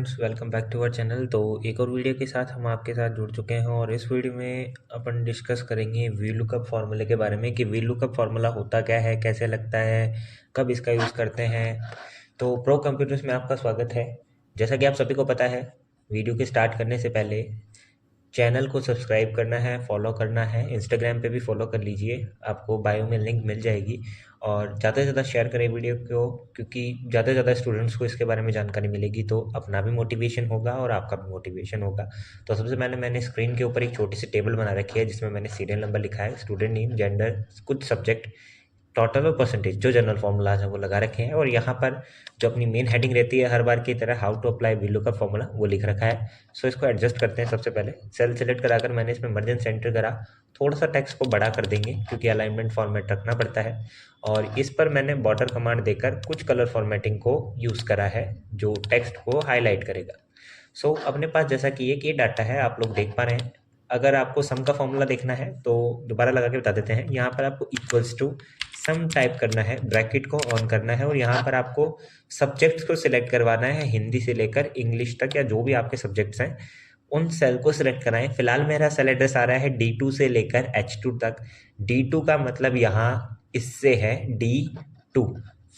Friends, welcome back to our channel. तो एक और वीडियो के साथ हम आपके साथ जुड़ चुके हैं और इस वीडियो में अपन डिस्कस करेंगे वी लुकअप फार्मूले के बारे में कि वी लुकअप फार्मूला होता क्या है, कैसे लगता है, कब इसका यूज़ करते हैं। तो प्रो कंप्यूटर्स में आपका स्वागत है। जैसा कि आप सभी को पता है, वीडियो के स्टार्ट करने से पहले चैनल को सब्सक्राइब करना है, फॉलो करना है। इंस्टाग्राम पे भी फॉलो कर लीजिए, आपको बायो में लिंक मिल जाएगी। और ज़्यादा से ज़्यादा शेयर करें वीडियो को, क्योंकि ज़्यादा से ज़्यादा स्टूडेंट्स को इसके बारे में जानकारी मिलेगी तो अपना भी मोटिवेशन होगा और आपका भी मोटिवेशन होगा। तो सबसे पहले मैंने स्क्रीन के ऊपर एक छोटी सी टेबल बना रखी है जिसमें मैंने सीरियल नंबर लिखा है, स्टूडेंट नेम, जेंडर, कुछ सब्जेक्ट, टोटल और परसेंटेज, जो जनरल फॉर्मूलाज हैं वो लगा रखे हैं। और यहाँ पर जो अपनी मेन हेडिंग रहती है हर बार की तरह, how to apply V lookup formula, वो लिख रखा है। सो इसको एडजस्ट करते हैं। सबसे पहले सेल सेलेक्ट कराकर मैंने इसमें मर्जन सेंटर करा, थोड़ा सा टेक्स्ट को बड़ा कर देंगे क्योंकि अलाइनमेंट फॉर्मेट रखना पड़ता है। और इस पर मैंने बॉर्डर कमांड देकर कुछ कलर फॉर्मेटिंग को यूज़ करा है जो टेक्स्ट को हाईलाइट करेगा। सो अपने पास जैसा कि एक ये डाटा है, आप लोग देख पा रहे हैं। अगर आपको सम का फॉर्मूला देखना है तो दोबारा लगा के बता देते हैं। यहाँ पर आपको इक्वल्स टू सम टाइप करना है, ब्रैकेट को ऑन करना है और यहाँ पर आपको सब्जेक्ट्स को सिलेक्ट करवाना है, हिंदी से लेकर इंग्लिश तक या जो भी आपके सब्जेक्ट्स हैं उन सेल को सिलेक्ट कराएं। फिलहाल मेरा सेल एड्रेस आ रहा है D2 से लेकर H2 तक। D2 का मतलब यहाँ इससे है D2।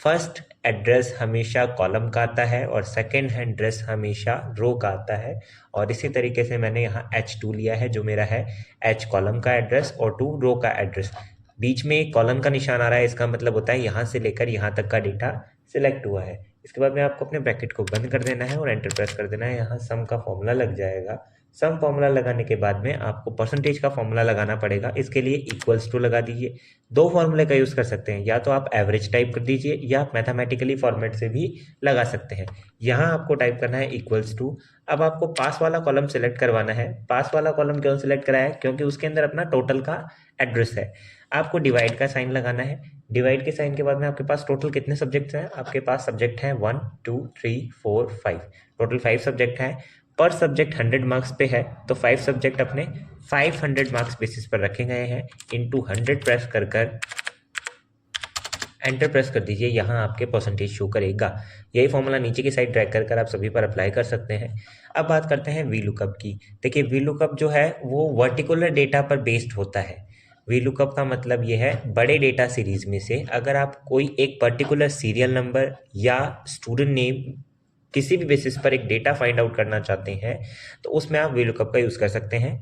फर्स्ट एड्रेस हमेशा कॉलम का आता है और सेकंड एड्रेस हमेशा रो का आता है। और इसी तरीके से मैंने यहाँ H2 लिया है जो मेरा है H कॉलम का एड्रेस और 2 रो का एड्रेस। बीच में एक कॉलम का निशान आ रहा है, इसका मतलब होता है यहाँ से लेकर यहाँ तक का डेटा सिलेक्ट हुआ है। इसके बाद में आपको अपने ब्रैकेट को बंद कर देना है और एंटर प्रेस कर देना है। यहाँ सम का फॉर्मूला लग जाएगा। सम फॉर्मूला लगाने के बाद में आपको परसेंटेज का फॉर्मूला लगाना पड़ेगा। इसके लिए इक्वल्स टू लगा दीजिए। दो फॉर्मूले का यूज़ कर सकते हैं, या तो आप एवरेज टाइप कर दीजिए या आप मैथमेटिकली फॉर्मेट से भी लगा सकते हैं। यहाँ आपको टाइप करना है इक्वल्स टू। अब आपको पास वाला कॉलम सिलेक्ट करवाना है। पास वाला कॉलम क्यों सिलेक्ट कराया है? क्योंकि उसके अंदर अपना टोटल का एड्रेस है। आपको डिवाइड का साइन लगाना है। डिवाइड के साइन के बाद में आपके पास टोटल कितने सब्जेक्ट्स हैं? आपके पास सब्जेक्ट हैं 1 2 3 4 5, टोटल 5 सब्जेक्ट हैं। पर सब्जेक्ट 100 मार्क्स पे है तो 5 सब्जेक्ट अपने 500 मार्क्स बेसिस पर रखे गए हैं। इंटू 100 प्रेस कर कर एंटर प्रेस कर दीजिए। यहाँ आपके परसेंटेज शो करेगा। यही फॉर्मूला नीचे की साइड ड्रैग कर कर आप सभी पर अप्लाई कर सकते हैं। अब बात करते हैं वी लुकअप की। देखिए, वी लुकअप जो है वो वर्टिकुलर डेटा पर बेस्ड होता है। वी लुकअप का मतलब ये है, बड़े डेटा सीरीज में से अगर आप कोई एक पर्टिकुलर सीरियल नंबर या स्टूडेंट नेम किसी भी बेसिस पर एक डेटा फाइंड आउट करना चाहते हैं तो उसमें आप वी लुकअप का यूज़ कर सकते हैं।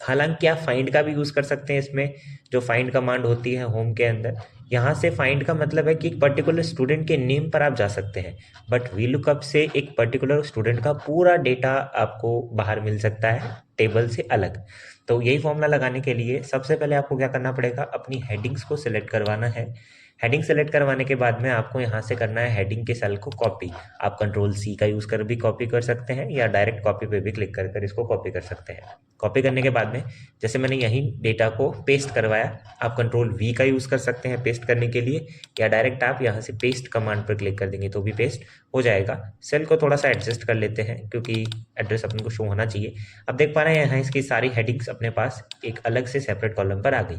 हालांकि आप फाइंड का भी यूज़ कर सकते हैं। इसमें जो फाइंड कमांड होती है होम के अंदर, यहाँ से फाइंड का मतलब है कि एक पर्टिकुलर स्टूडेंट के नेम पर आप जा सकते हैं। बट वी लुकअप से एक पर्टिकुलर स्टूडेंट का पूरा डेटा आपको बाहर मिल सकता है टेबल से अलग। तो यही फॉर्मूला लगाने के लिए सबसे पहले आपको क्या करना पड़ेगा, अपनी हेडिंग्स को सिलेक्ट करवाना है। हेडिंग सेलेक्ट करवाने के बाद में आपको यहाँ से करना है हेडिंग के सेल को कॉपी। आप कंट्रोल C का यूज़ कर भी कॉपी कर सकते हैं या डायरेक्ट कॉपी पे भी क्लिक कर कर इसको कॉपी कर सकते हैं। कॉपी करने के बाद में जैसे मैंने यहीं डेटा को पेस्ट करवाया, आप कंट्रोल V का यूज़ कर सकते हैं पेस्ट करने के लिए, या डायरेक्ट आप यहाँ से पेस्ट कमांड पर क्लिक कर देंगे तो भी पेस्ट हो जाएगा। सेल को थोड़ा सा एडजस्ट कर लेते हैं क्योंकि एड्रेस अपन को शो होना चाहिए। अब देख पा रहे हैं यहाँ इसकी सारी हेडिंग्स अपने पास एक अलग से सेपरेट कॉलम पर आ गई।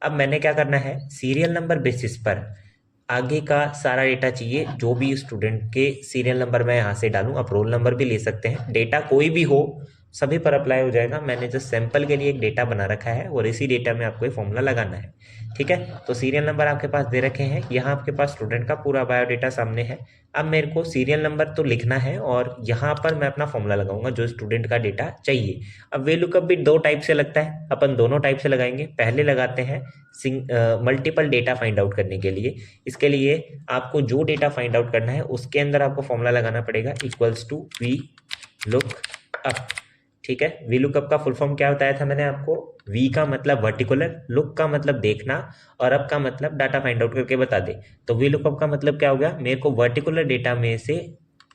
अब मैंने क्या करना है, सीरियल नंबर बेसिस पर आगे का सारा डेटा चाहिए। जो भी स्टूडेंट के सीरियल नंबर मैं यहाँ से डालूं, आप रोल नंबर भी ले सकते हैं, डेटा कोई भी हो सभी पर अप्लाई हो जाएगा। मैंने जस्ट सैंपल के लिए एक डेटा बना रखा है और इसी डेटा में आपको ये फॉर्मूला लगाना है। ठीक है, तो सीरियल नंबर आपके पास दे रखे हैं, यहाँ आपके पास स्टूडेंट का पूरा बायोडेटा सामने है। अब मेरे को सीरियल नंबर तो लिखना है और यहाँ पर मैं अपना फॉर्मूला लगाऊंगा जो स्टूडेंट का डेटा चाहिए। अब वे लुकअप भी दो टाइप से लगता है, अपन दोनों टाइप से लगाएंगे। पहले लगाते हैं मल्टीपल डेटा फाइंड आउट करने के लिए। इसके लिए आपको जो डेटा फाइंड आउट करना है उसके अंदर आपको फॉर्मूला लगाना पड़ेगा equals to V look up. ठीक है, वी लुकअप का फुल फॉर्म क्या बताया था मैंने आपको? वी का मतलब वर्टिकुलर, लुक का मतलब देखना और अप का मतलब डाटा फाइंड आउट करके बता दे। तो वी लुकअप का मतलब क्या हो गया, मेरे को वर्टिकुलर डेटा में से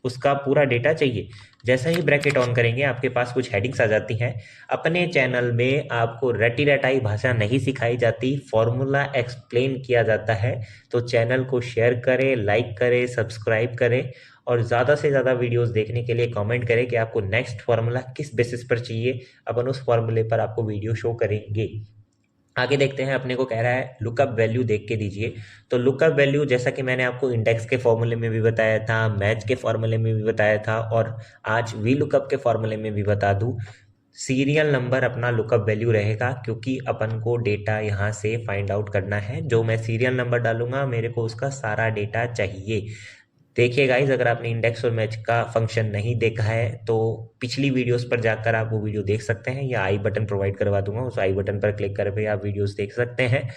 उसका पूरा डेटा चाहिए। जैसा ही ब्रैकेट ऑन करेंगे आपके पास कुछ हेडिंग्स आ जाती हैं। अपने चैनल में आपको रटी रटाई भाषा नहीं सिखाई जाती, फॉर्मूला एक्सप्लेन किया जाता है। तो चैनल को शेयर करें, लाइक करें, सब्सक्राइब करें और ज़्यादा से ज़्यादा वीडियोस देखने के लिए कमेंट करें कि आपको नेक्स्ट फार्मूला किस बेसिस पर चाहिए। अपन उस फार्मूले पर आपको वीडियो शो करेंगे। आगे देखते हैं, अपने को कह रहा है लुकअप वैल्यू देख के दीजिए। तो लुकअप वैल्यू जैसा कि मैंने आपको इंडेक्स के फॉर्मूले में भी बताया था, मैच के फॉर्मूले में भी बताया था, और आज वी लुकअप के फॉर्मूले में भी बता दूं, सीरियल नंबर अपना लुकअप वैल्यू रहेगा, क्योंकि अपन को डेटा यहाँ से फाइंड आउट करना है। जो मैं सीरियल नंबर डालूंगा मेरे को उसका सारा डेटा चाहिए। देखिए गाइज, अगर आपने इंडेक्स और मैच का फंक्शन नहीं देखा है तो पिछली वीडियोस पर जाकर आप वो वीडियो देख सकते हैं, या आई बटन प्रोवाइड करवा दूंगा, उस आई बटन पर क्लिक करके आप वीडियोस देख सकते हैं।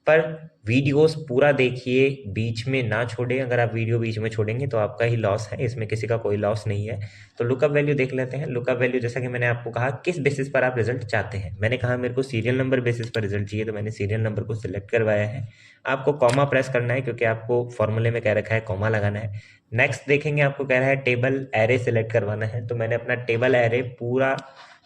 पर वीडियोस पूरा देखिए, बीच में ना छोड़ें। अगर आप वीडियो बीच में छोड़ेंगे तो आपका ही लॉस है, इसमें किसी का कोई लॉस नहीं है। तो लुकअप वैल्यू देख लेते हैं। लुकअप वैल्यू जैसा कि मैंने आपको कहा, किस बेसिस पर आप रिजल्ट चाहते हैं। मैंने कहा मेरे को सीरियल नंबर बेसिस पर रिजल्ट चाहिए, तो मैंने सीरियल नंबर को सिलेक्ट करवाया है। आपको कॉमा प्रेस करना है, क्योंकि आपको फॉर्मूले में कह रखा है कॉमा लगाना है। नेक्स्ट देखेंगे, आपको कह रहा है टेबल एरे सिलेक्ट करवाना है, तो मैंने अपना टेबल एरे पूरा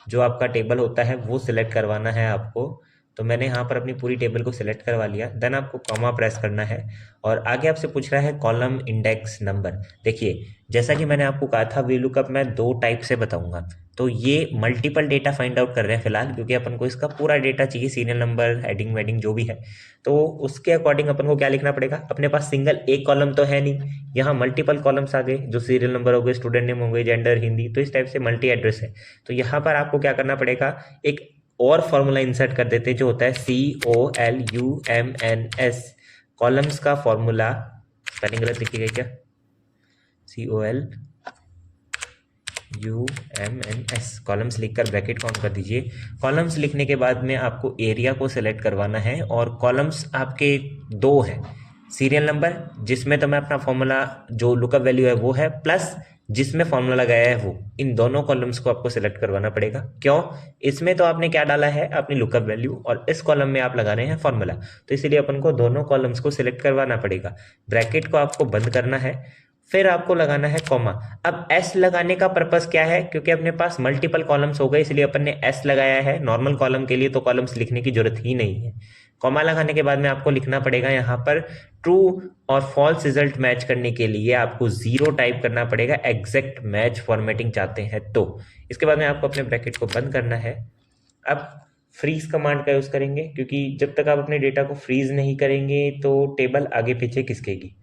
जो आपका टेबल होता है वो सिलेक्ट करवाना है आपको। तो मैंने यहाँ पर अपनी पूरी टेबल को सिलेक्ट करवा लिया। देन आपको कॉमा प्रेस करना है, और आगे आपसे पूछ रहा है कॉलम इंडेक्स नंबर। देखिए, जैसा कि मैंने आपको कहा था, वीलुकअप मैं दो टाइप से बताऊंगा। तो ये मल्टीपल डेटा फाइंड आउट कर रहे हैं फिलहाल, क्योंकि अपन को इसका पूरा डेटा चाहिए, सीरियल नंबर, हेडिंग वेडिंग जो भी है। तो उसके अकॉर्डिंग अपन को क्या लिखना पड़ेगा, अपने पास सिंगल एक कॉलम तो है नहीं, यहाँ मल्टीपल कॉलम्स आ गए, जो सीरियल नंबर हो गए, स्टूडेंट नेम हो गए, जेंडर, हिंदी, तो इस टाइप से मल्टी एड्रेस है। तो यहाँ पर आपको क्या करना पड़ेगा, एक और फॉर्मूला इंसर्ट कर देते हैं, जो होता है COLUMNS, कॉलम्स का फॉर्मूला। स्पेलिंग गलत लिखी गई क्या, COLUMNS, कॉलम्स लिखकर ब्रैकेट को ऑन कर दीजिए। कॉलम्स लिखने के बाद में आपको एरिया को सिलेक्ट करवाना है, और कॉलम्स आपके दो हैं, सीरियल नंबर जिसमें तो मैं अपना फॉर्मूला जो लुकअप वैल्यू है वो है, प्लस जिसमें फॉर्मूला लगाया है वो, इन दोनों कॉलम्स को आपको सिलेक्ट करवाना पड़ेगा। क्यों, इसमें तो आपने क्या डाला है, अपनी लुकअप वैल्यू, और इस कॉलम में आप लगा रहे हैं फॉर्मूला, तो इसलिए अपन को दोनों कॉलम्स को सिलेक्ट करवाना पड़ेगा। ब्रैकेट को आपको बंद करना है, फिर आपको लगाना है कॉमा। अब एस लगाने का पर्पस क्या है, क्योंकि अपने पास मल्टीपल कॉलम्स हो गए, इसलिए अपन ने एस लगाया है। नॉर्मल कॉलम के लिए तो कॉलम्स लिखने की जरूरत ही नहीं है। कॉमा लगाने के बाद में आपको लिखना पड़ेगा यहाँ पर ट्रू और फॉल्स रिजल्ट मैच करने के लिए आपको 0 टाइप करना पड़ेगा, एग्जैक्ट मैच फॉर्मेटिंग चाहते हैं तो। इसके बाद में आपको अपने ब्रैकेट को बंद करना है। अब फ्रीज कमांड का यूज करेंगे, क्योंकि जब तक आप अपने डेटा को फ्रीज नहीं करेंगे तो टेबल आगे पीछे खिसकेगी।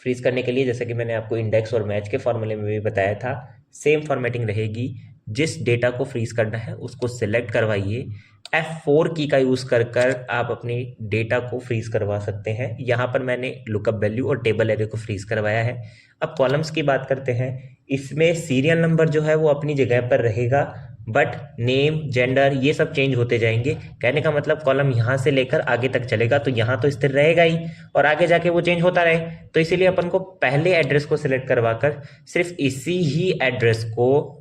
फ्रीज करने के लिए, जैसे कि मैंने आपको इंडेक्स और मैच के फॉर्मूले में भी बताया था, सेम फॉर्मेटिंग रहेगी। जिस डेटा को फ्रीज करना है उसको सिलेक्ट करवाइए, F4 की का यूज कर आप अपनी डेटा को फ्रीज करवा सकते हैं। यहाँ पर मैंने लुकअप वैल्यू और टेबल एरे को फ्रीज करवाया है। अब कॉलम्स की बात करते हैं। इसमें सीरियल नंबर जो है वो अपनी जगह पर रहेगा, बट नेम, जेंडर, ये सब चेंज होते जाएंगे। कहने का मतलब कॉलम यहाँ से लेकर आगे तक चलेगा, तो यहाँ तो स्थिर रहेगा ही, और आगे जाके वो चेंज होता रहे। तो इसीलिए अपन को पहले एड्रेस को सिलेक्ट करवाकर सिर्फ इसी ही एड्रेस को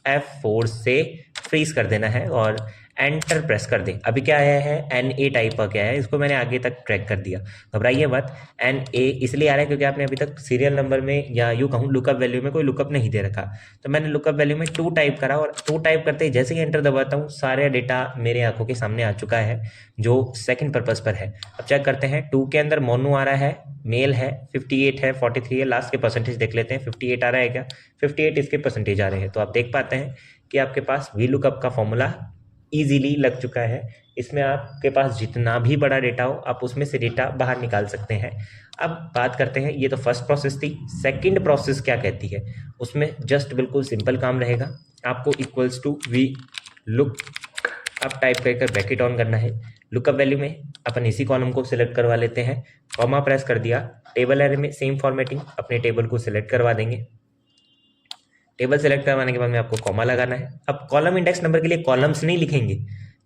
F4 से फ्रीज कर देना है, और एंटर प्रेस कर दें। अभी क्या आया है, NA टाइप का क्या है, इसको मैंने आगे तक ट्रैक कर दिया, घबराइए मत। NA इसलिए आ रहा है क्योंकि आपने अभी तक सीरियल नंबर में, या यूँ कहूँ लुकअप वैल्यू में, कोई लुकअप नहीं दे रखा। तो मैंने लुकअप वैल्यू में 2 टाइप करा, और 2 टाइप करते ही जैसे ही एंटर दबाता हूँ, सारे डेटा मेरे आंखों के सामने आ चुका है, जो सेकंड पर्पस पर है। अब चेक करते हैं, 2 के अंदर मोनू आ रहा है, मेल है, 58 है, 43 है, लास्ट के परसेंटेज देख लेते हैं। 58 आ रहा है क्या, 58 इसके परसेंटेज आ रहे हैं। तो आप देख पाते हैं कि आपके पास वी लुकअप का फॉर्मूला इजीली लग चुका है। इसमें आपके पास जितना भी बड़ा डेटा हो, आप उसमें से डेटा बाहर निकाल सकते हैं। अब बात करते हैं, ये तो फर्स्ट प्रोसेस थी। सेकंड प्रोसेस क्या कहती है, उसमें जस्ट बिल्कुल सिंपल काम रहेगा। आपको equals to V look up type कर ब्रैकेट ऑन करना है। लुकअप वैल्यू में अपन इसी कॉलम को सिलेक्ट करवा लेते हैं, कॉमा प्रेस कर दिया। टेबल एरे में सेम फॉर्मेटिंग, अपने टेबल को सिलेक्ट करवा देंगे। टेबल सेलेक्ट करवाने के बाद में आपको कॉमा लगाना है। अब कॉलम इंडेक्स नंबर के लिए कॉलम्स नहीं लिखेंगे,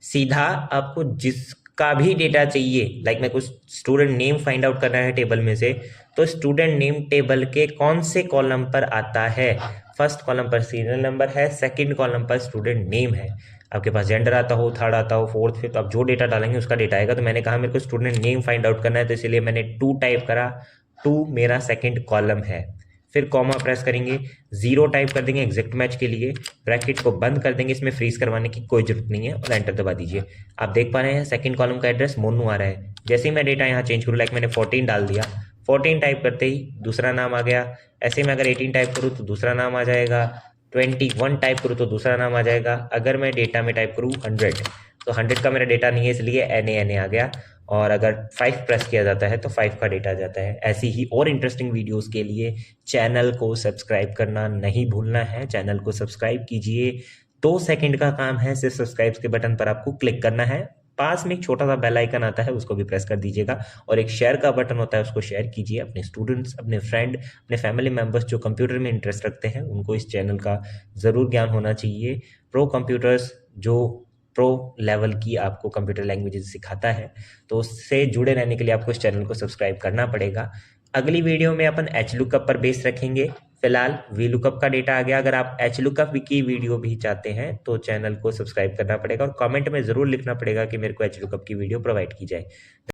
सीधा आपको जिसका भी डेटा चाहिए, लाइक मैं कुछ स्टूडेंट नेम फाइंड आउट करना है टेबल में से, तो स्टूडेंट नेम टेबल के कौन से कॉलम पर आता है, फर्स्ट कॉलम पर सीरियल नंबर है, सेकंड कॉलम पर स्टूडेंट नेम है। आपके पास जेंडर आता हो, थर्ड आता हो, फोर्थ, फिफ्थ, आप जो डेटा डालेंगे उसका डेटा आएगा। तो मैंने कहा मेरे को स्टूडेंट नेम फाइंड आउट करना है, तो इसलिए मैंने 2 टाइप करा, 2 मेरा सेकंड कॉलम है। फिर कॉमा प्रेस करेंगे, 0 टाइप कर देंगे एग्जैक्ट मैच के लिए, ब्रैकेट को बंद कर देंगे, इसमें फ्रीज करवाने की कोई जरूरत नहीं है, और एंटर दबा दीजिए। आप देख पा रहे हैं सेकंड कॉलम का एड्रेस मोनू आ रहा है। जैसे ही मैं डेटा यहाँ चेंज करूँ, लाइक मैंने 14 डाल दिया, 14 टाइप करते ही दूसरा नाम आ गया। ऐसे में अगर 18 टाइप करूँ तो दूसरा नाम आ जाएगा, 21 टाइप करूँ तो दूसरा नाम आ जाएगा। अगर मैं डेटा में टाइप करूँ 100, तो 100 का मेरा डेटा नहीं है, इसलिए NA आ गया। और अगर 5 प्रेस किया जाता है तो 5 का डेटा आ जाता है। ऐसी ही और इंटरेस्टिंग वीडियोस के लिए चैनल को सब्सक्राइब करना नहीं भूलना है। चैनल को सब्सक्राइब कीजिए, 2 सेकंड का काम है, सिर्फ सब्सक्राइब के बटन पर आपको क्लिक करना है। पास में एक छोटा सा बेल आइकन आता है, उसको भी प्रेस कर दीजिएगा। और एक शेयर का बटन होता है, उसको शेयर कीजिए अपने स्टूडेंट्स, अपने फ्रेंड, अपने फैमिली मेंबर्स जो कंप्यूटर में इंटरेस्ट रखते हैं, उनको इस चैनल का ज़रूर ज्ञान होना चाहिए। प्रो कंप्यूटर्स जो प्रो लेवल की आपको कंप्यूटर लैंग्वेजेस सिखाता है, तो उससे जुड़े रहने के लिए आपको इस चैनल को सब्सक्राइब करना पड़ेगा। अगली वीडियो में अपन एच लुकअप पर बेस रखेंगे। फिलहाल वी लुकअप का डेटा आ गया। अगर आप एच लुकअप की वीडियो भी चाहते हैं तो चैनल को सब्सक्राइब करना पड़ेगा और कमेंट में ज़रूर लिखना पड़ेगा कि मेरे को एच लुकअप की वीडियो प्रोवाइड की जाए।